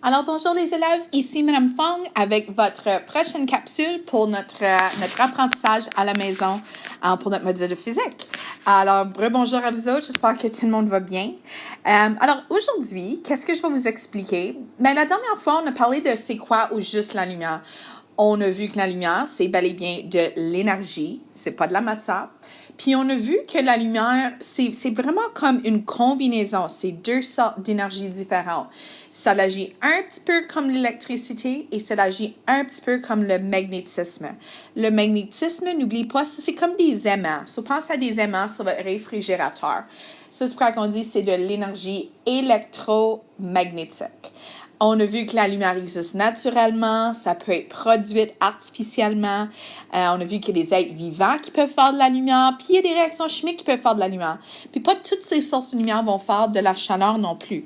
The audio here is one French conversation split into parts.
Alors, bonjour les élèves, ici Mme Fong avec votre prochaine capsule pour notre apprentissage à la maison pour notre module de physique. Alors, bonjour à vous autres, j'espère que tout le monde va bien. Alors, aujourd'hui, qu'est-ce que je vais vous expliquer? La dernière fois, on a parlé de c'est quoi au juste la lumière. On a vu que la lumière, c'est bel et bien de l'énergie, c'est pas de la matière. Puis on a vu que la lumière, c'est vraiment comme une combinaison, c'est deux sortes d'énergie différentes. Ça agit un petit peu comme l'électricité et ça agit un petit peu comme le magnétisme. Le magnétisme, n'oublie pas, c'est comme des aimants. Si on pense à des aimants sur votre réfrigérateur. Ça, c'est pourquoi on dit que c'est de l'énergie électromagnétique. On a vu que la lumière existe naturellement, ça peut être produite artificiellement. On a vu qu'il y a des êtres vivants qui peuvent faire de la lumière, puis il y a des réactions chimiques qui peuvent faire de la lumière. Puis pas toutes ces sources de lumière vont faire de la chaleur non plus.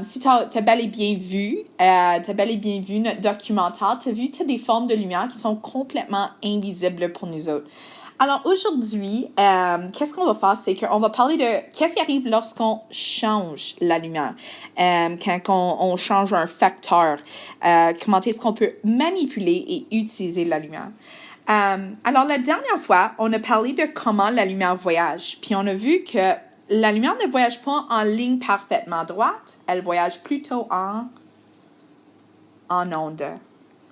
Si tu as bel et bien vu, notre documentaire, tu as vu, tu as des formes de lumière qui sont complètement invisibles pour nous autres. Alors aujourd'hui, qu'est-ce qu'on va faire, c'est qu'on va parler de qu'est-ce qui arrive lorsqu'on change la lumière, quand on change un facteur, comment est-ce qu'on peut manipuler et utiliser la lumière. Alors la dernière fois, on a parlé de comment la lumière voyage, puis on a vu que la lumière ne voyage pas en ligne parfaitement droite, elle voyage plutôt en onde.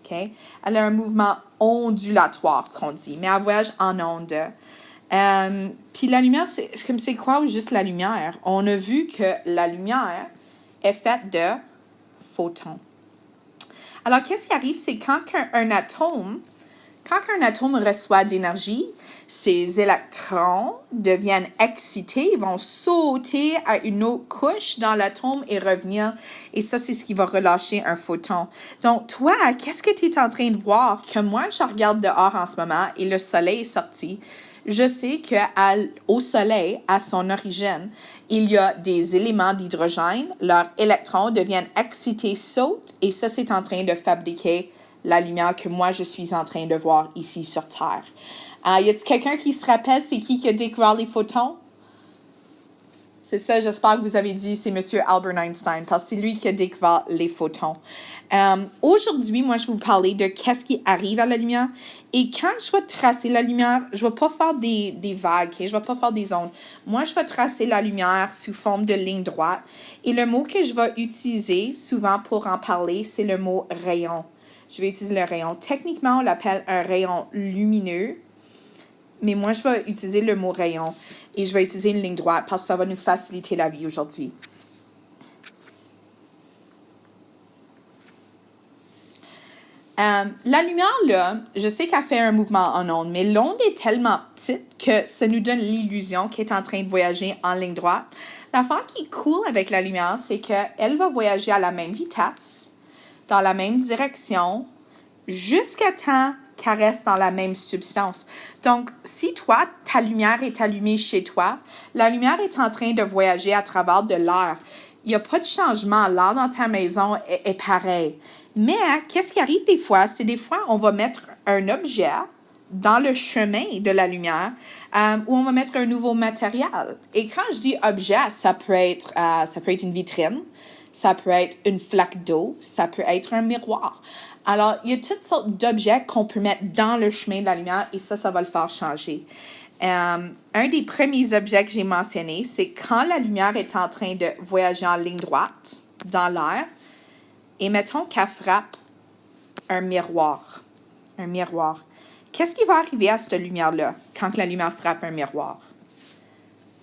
Okay? Elle a un mouvement ondulatoire, qu'on dit, mais elle voyage en onde. Puis la lumière, c'est quoi juste la lumière? On a vu que la lumière est faite de photons. Alors, qu'est-ce qui arrive? C'est quand un atome reçoit de l'énergie, ses électrons deviennent excités, ils vont sauter à une autre couche dans l'atome et revenir. Et ça, c'est ce qui va relâcher un photon. Donc, toi, qu'est-ce que tu es en train de voir? Que moi, je regarde dehors en ce moment et le soleil est sorti. Je sais qu'au soleil, à son origine, il y a des éléments d'hydrogène. Leurs électrons deviennent excités, sautent, et ça, c'est en train de fabriquer la lumière que moi, je suis en train de voir ici sur Terre. Y a-t-il quelqu'un qui se rappelle c'est qui a découvert les photons? C'est ça, j'espère que vous avez dit, c'est M. Albert Einstein, parce que c'est lui qui a découvert les photons. Aujourd'hui, moi, je vais vous parler de qu'est-ce qui arrive à la lumière. Et quand je vais tracer la lumière, je ne vais pas faire des vagues, okay? Je ne vais pas faire des ondes. Moi, je vais tracer la lumière sous forme de ligne droite. Et le mot que je vais utiliser souvent pour en parler, c'est le mot rayon. Je vais utiliser le rayon. Techniquement, on l'appelle un rayon lumineux. Mais moi, je vais utiliser le mot rayon et je vais utiliser une ligne droite parce que ça va nous faciliter la vie aujourd'hui. La lumière, là, je sais qu'elle fait un mouvement en onde, mais l'onde est tellement petite que ça nous donne l'illusion qu'elle est en train de voyager en ligne droite. L'affaire qui est cool avec la lumière, c'est qu'elle va voyager à la même vitesse, dans la même direction, jusqu'à temps qu'elle reste dans la même substance. Donc, si toi, ta lumière est allumée chez toi, la lumière est en train de voyager à travers de l'air. Il n'y a pas de changement. L'air dans ta maison est pareil. Mais, qu'est-ce qui arrive des fois? C'est des fois, on va mettre un objet dans le chemin de la lumière où on va mettre un nouveau matériel. Et quand je dis objet, ça peut être une vitrine, ça peut être une flaque d'eau, ça peut être un miroir. Alors, il y a toutes sortes d'objets qu'on peut mettre dans le chemin de la lumière et ça va le faire changer. Un des premiers objets que j'ai mentionné, c'est quand la lumière est en train de voyager en ligne droite dans l'air et mettons qu'elle frappe un miroir. Un miroir. Qu'est-ce qui va arriver à cette lumière-là quand la lumière frappe un miroir?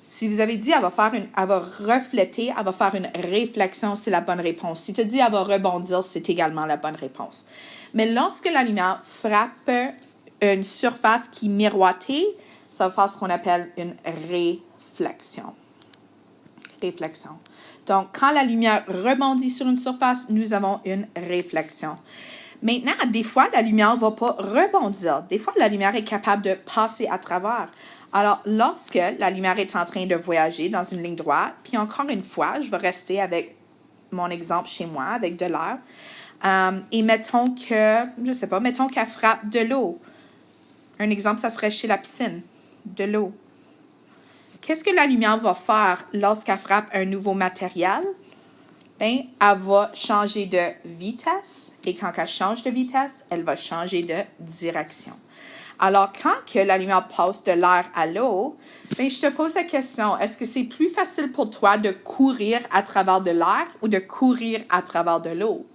Si vous avez dit elle va refléter, elle va faire une réflexion, c'est la bonne réponse. Si tu as dit elle va rebondir, c'est également la bonne réponse. Mais lorsque la lumière frappe une surface qui est miroitée, ça va faire ce qu'on appelle une réflexion. Réflexion. Donc, quand la lumière rebondit sur une surface, nous avons une réflexion. Maintenant, des fois, la lumière ne va pas rebondir. Des fois, la lumière est capable de passer à travers. Alors, lorsque la lumière est en train de voyager dans une ligne droite, puis encore une fois, je vais rester avec mon exemple chez moi, avec de l'air, et mettons qu'elle frappe de l'eau. Un exemple, ça serait chez la piscine, de l'eau. Qu'est-ce que la lumière va faire lorsqu'elle frappe un nouveau matériel? ben, elle va changer de vitesse. Et quand elle change de vitesse, elle va changer de direction. Alors, quand que la lumière passe de l'air à l'eau, ben, je te pose la question, est-ce que c'est plus facile pour toi de courir à travers de l'air ou de courir à travers de l'eau?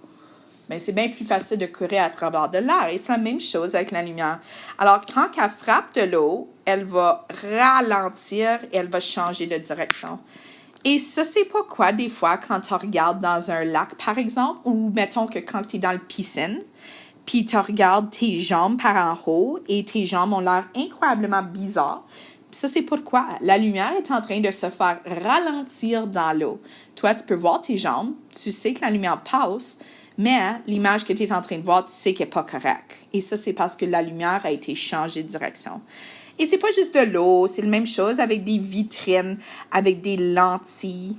Ben, c'est bien plus facile de courir à travers de l'air. Et c'est la même chose avec la lumière. Alors, quand elle frappe de l'eau, elle va ralentir et elle va changer de direction. Et ça, c'est pourquoi, des fois, quand tu regardes dans un lac, par exemple, ou mettons que quand tu es dans la piscine, puis tu regardes tes jambes par en haut et tes jambes ont l'air incroyablement bizarres. Ça, c'est pourquoi la lumière est en train de se faire ralentir dans l'eau. Toi, tu peux voir tes jambes, tu sais que la lumière passe, mais l'image que tu es en train de voir, tu sais qu'elle n'est pas correcte. Et ça, c'est parce que la lumière a été changée de direction. Et c'est pas juste de l'eau, c'est la même chose avec des vitrines, avec des lentilles.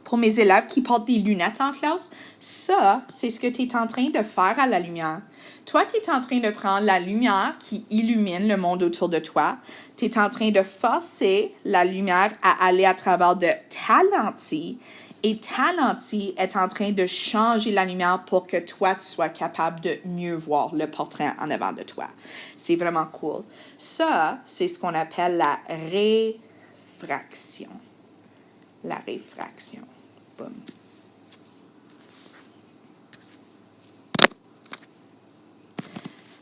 Pour mes élèves qui portent des lunettes en classe, ça, c'est ce que tu es en train de faire à la lumière. Toi, tu es en train de prendre la lumière qui illumine le monde autour de toi. Tu es en train de forcer la lumière à aller à travers de ta lentille. Et ta lentille est en train de changer la lumière pour que toi, tu sois capable de mieux voir le portrait en avant de toi. C'est vraiment cool. Ça, c'est ce qu'on appelle la réfraction. La réfraction. Boum.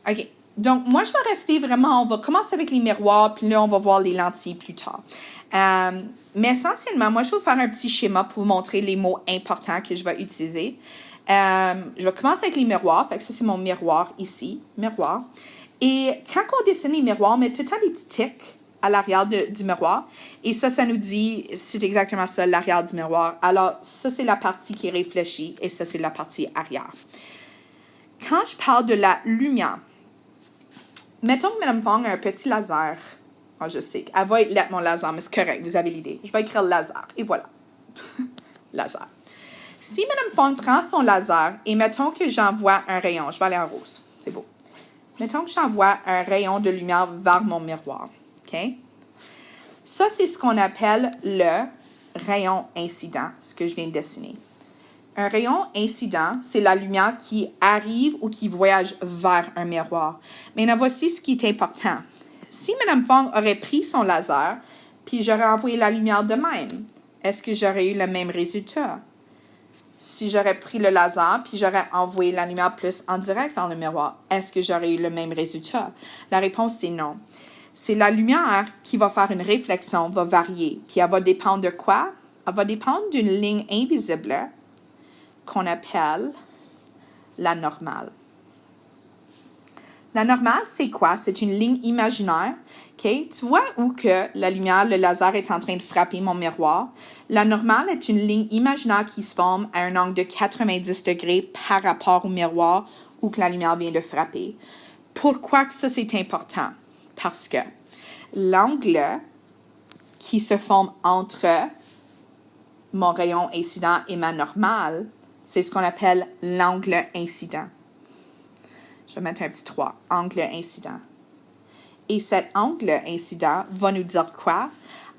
OK. Donc, moi, je vais rester vraiment, on va commencer avec les miroirs, puis là, on va voir les lentilles plus tard. Mais essentiellement, moi, je vais vous faire un petit schéma pour vous montrer les mots importants que je vais utiliser. Je vais commencer avec les miroirs. Fait que ça, c'est mon miroir ici. Miroir. Et quand on dessine les miroirs, on met tout le temps des petits tics à l'arrière du miroir. Et ça nous dit, c'est exactement ça, l'arrière du miroir. Alors, ça, c'est la partie qui est réfléchie et ça, c'est la partie arrière. Quand je parle de la lumière, mettons que Mme Fong a un petit laser. Oh, je sais, elle va être mon laser, mais c'est correct, vous avez l'idée. Je vais écrire laser, et voilà. Laser. Si Mme Fong prend son laser et mettons que j'envoie un rayon, je vais aller en rose, c'est beau. Mettons que j'envoie un rayon de lumière vers mon miroir, OK? Ça, c'est ce qu'on appelle le rayon incident, ce que je viens de dessiner. Un rayon incident, c'est la lumière qui arrive ou qui voyage vers un miroir. Mais là, voici ce qui est important. Si Mme Fong aurait pris son laser, puis j'aurais envoyé la lumière de même, est-ce que j'aurais eu le même résultat? Si j'aurais pris le laser, puis j'aurais envoyé la lumière plus en direct vers le miroir, est-ce que j'aurais eu le même résultat? La réponse, c'est non. C'est la lumière qui va faire une réflexion, va varier. Puis elle va dépendre de quoi? Elle va dépendre d'une ligne invisible qu'on appelle la normale. La normale, c'est quoi? C'est une ligne imaginaire. Okay? Tu vois où que la lumière, le laser est en train de frapper mon miroir? La normale est une ligne imaginaire qui se forme à un angle de 90 degrés par rapport au miroir où que la lumière vient de frapper. Pourquoi que ça, c'est important? Parce que l'angle qui se forme entre mon rayon incident et ma normale, c'est ce qu'on appelle l'angle incident. Je vais mettre un petit 3, angle incident. Et cet angle incident va nous dire quoi?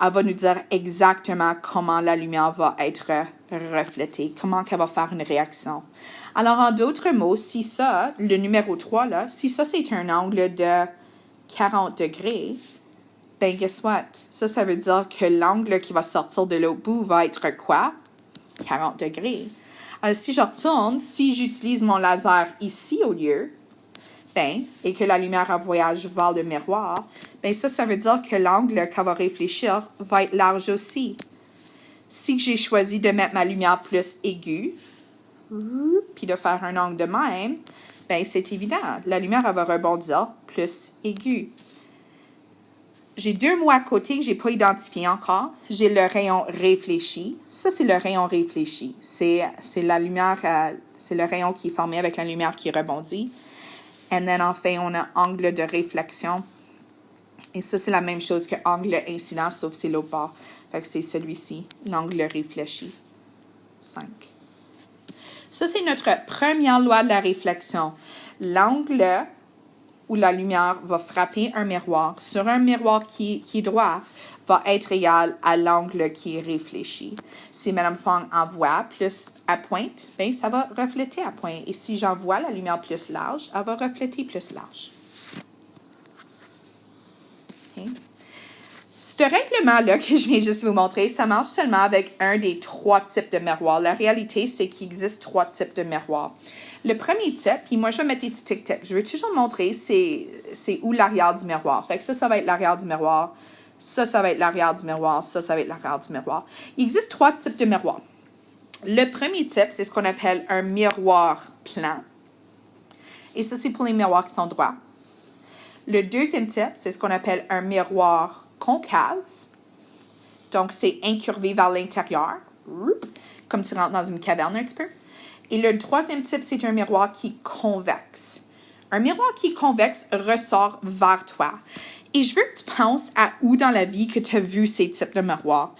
Elle va nous dire exactement comment la lumière va être reflétée, comment elle va faire une réaction. Alors, en d'autres mots, si ça, le numéro 3, là, si ça, c'est un angle de 40 degrés, ben, guess what? Ça veut dire que l'angle qui va sortir de l'autre bout va être quoi? 40 degrés. Alors, si je retourne, si j'utilise mon laser ici au lieu, ben, et que la lumière voyage vers le miroir, ben ça veut dire que l'angle qu'elle va réfléchir va être large aussi. Si j'ai choisi de mettre ma lumière plus aiguë, puis de faire un angle de même, ben c'est évident, la lumière elle va rebondir plus aiguë. J'ai deux mots à côté que je n'ai pas identifiés encore. J'ai le rayon réfléchi. Ça, c'est le rayon réfléchi. C'est la lumière, c'est le rayon qui est formé avec la lumière qui rebondit. Et then, enfin, on a angle de réflexion. Et ça, c'est la même chose que angle incident, sauf c'est l'autre bord. Fait que c'est celui-ci, l'angle réfléchi. 5. Ça, c'est notre première loi de la réflexion. L'angle où la lumière va frapper un miroir, sur un miroir qui est droit, va être égal à l'angle qui est réfléchi. Si Mme Fong envoie plus à pointe, bien, ça va refléter à pointe. Et si j'envoie la lumière plus large, elle va refléter plus large. Okay. Ce règlement-là que je viens juste vous montrer, ça marche seulement avec un des 3 types de miroirs. La réalité, c'est qu'il existe 3 types de miroirs. Le premier type, puis moi, je vais mettre des petits tic-tacs. Je veux toujours montrer c'est où l'arrière du miroir. Fait que ça va être l'arrière du miroir. Ça va être l'arrière du miroir. Ça va être l'arrière du miroir. Il existe 3 types de miroirs. Le premier type, c'est ce qu'on appelle un miroir plan. Et ça, c'est pour les miroirs qui sont droits. Le deuxième type, c'est ce qu'on appelle un miroir concave. Donc, c'est incurvé vers l'intérieur, comme tu rentres dans une caverne un petit peu. Et le troisième type, c'est un miroir qui est convexe. Un miroir qui est convexe ressort vers toi. Et je veux que tu penses à où dans la vie que tu as vu ces types de miroirs.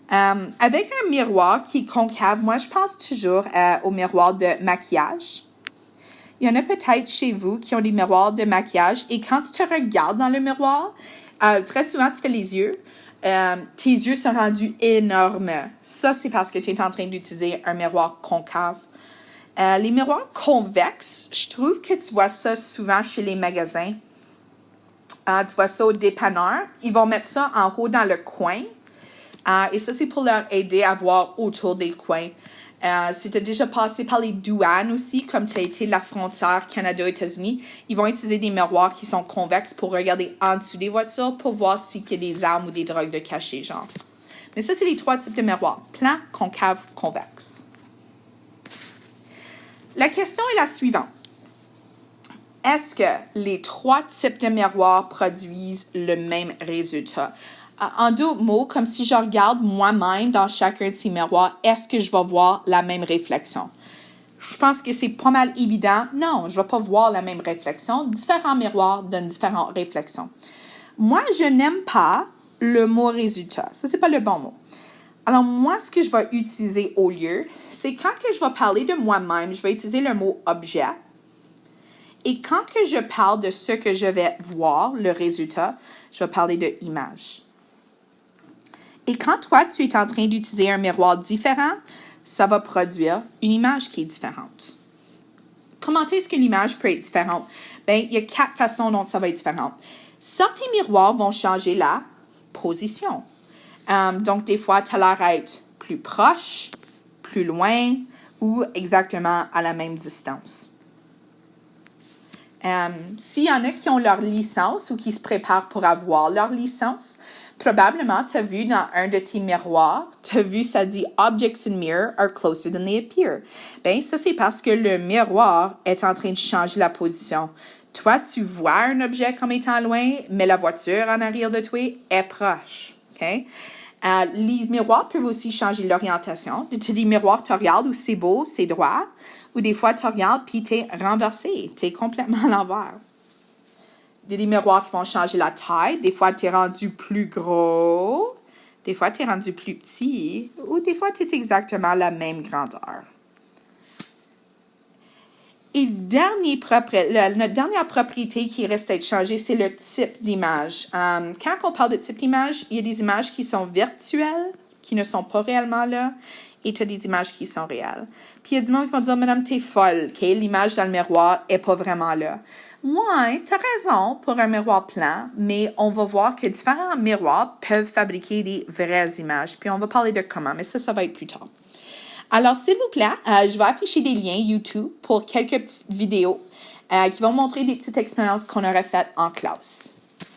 Avec un miroir qui est concave, moi, je pense toujours au miroir de maquillage. Il y en a peut-être chez vous qui ont des miroirs de maquillage et quand tu te regardes dans le miroir, très souvent, tu fais les yeux. Tes yeux sont rendus énormes. Ça, c'est parce que tu es en train d'utiliser un miroir concave. Les miroirs convexes, je trouve que tu vois ça souvent chez les magasins. Tu vois ça au dépanneur. Ils vont mettre ça en haut dans le coin. Et ça, c'est pour leur aider à voir autour des coins. Si tu as déjà passé par les douanes aussi, comme tu as été la frontière Canada-États-Unis, ils vont utiliser des miroirs qui sont convexes pour regarder en dessous des voitures pour voir s'il y a des armes ou des drogues de cachet, genre. Mais ça, c'est les 3 types de miroirs. Plan, concave, convexe. La question est la suivante. Est-ce que les 3 types de miroirs produisent le même résultat? En 2 mots, comme si je regarde moi-même dans chacun de ces miroirs, est-ce que je vais voir la même réflexion? Je pense que c'est pas mal évident. Non, je ne vais pas voir la même réflexion. Différents miroirs donnent différentes réflexions. Moi, je n'aime pas le mot résultat. Ça, c'est pas le bon mot. Alors, moi, ce que je vais utiliser au lieu, c'est quand que je vais parler de moi-même, je vais utiliser le mot objet. Et quand que je parle de ce que je vais voir, le résultat, je vais parler de image. Et quand toi, tu es en train d'utiliser un miroir différent, ça va produire une image qui est différente. Comment est-ce que l'image peut être différente? Bien, il y a 4 façons dont ça va être différent. Certains miroirs vont changer la position. Donc, des fois, tu as l'air d'être plus proche, plus loin ou exactement à la même distance. S'il y en a qui ont leur licence ou qui se préparent pour avoir leur licence, probablement, tu as vu dans un de tes miroirs, tu as vu, ça dit « Objects in mirror are closer than they appear ». Bien, ça, c'est parce que le miroir est en train de changer la position. Toi, tu vois un objet comme étant loin, mais la voiture en arrière de toi est proche. Okay? Les miroirs peuvent aussi changer l'orientation. Tu as des miroirs, tu regardes où c'est beau, c'est droit, ou des fois, tu regardes puis tu es renversé, tu es complètement à l'envers. Il y a des miroirs qui vont changer la taille. Des fois, tu es rendu plus gros. Des fois, tu es rendu plus petit. Ou des fois, tu es exactement la même grandeur. Et notre dernière propriété qui reste à être changée, c'est le type d'image. Quand on parle de type d'image, il y a des images qui sont virtuelles, qui ne sont pas réellement là, et tu as des images qui sont réelles. Puis il y a du monde qui vont dire « Madame, t'es folle, okay? L'image dans le miroir n'est pas vraiment là. » Ouais, tu as raison pour un miroir plan, mais on va voir que différents miroirs peuvent fabriquer des vraies images. Puis on va parler de comment, mais ça va être plus tard. Alors, s'il vous plaît, je vais afficher des liens YouTube pour quelques petites vidéos qui vont montrer des petites expériences qu'on aurait faites en classe.